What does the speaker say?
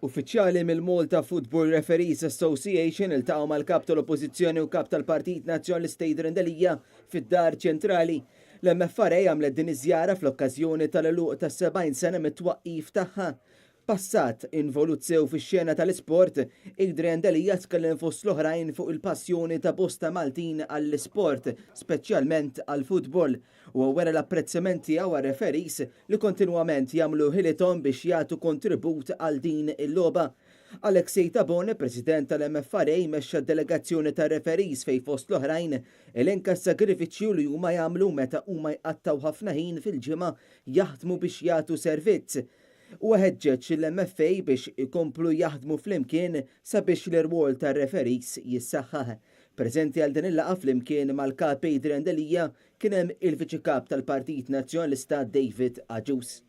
Uffiċjali mill-Malta Football Referees Association iltaqgħu mal-kap tal-Oppożizzjoni u kap tal-Partit Nazzjonalista Idr Endelija fid-Dar Ċentrali. L-MFRA għamlet din iż-żjara fl-okkażjoni tal-għeluq ta' 70 sena mit-twaqqif tagħha. Passat involut sew fix-xena tal-isport, Idr Endelija tkellem fost l-oħrajn fuq il-passjoni ta' bosta Maltin għall-isport, speċjalment għall-futbol, u wara l-apprezzament tiegħu għar-referees li kontinwament jagħmlu ħilithom biex jagħtu kontribut għal din il-logħba. Alexej Tabone, president tal-MFRA, mexxa d-delegazzjoni ta' referees fej fost l-oħrajn elenka s-sagrifiċċju li huma jagħmlu meta huma jqattaw ħafna ħin fil-ġimgħa jaħdmu biex jagħtu servizz. U ħeġġeġ l-MFA biex ikomplu jaħdmu flimkien sabiex l-irwol tar referees jissaħħaħ. Preżenti għal din il-laqgħa flimkien mal-kap Idr Endelija kien hemm il-Viċi Kap tal-Partit Nazzjonalista David Aġus.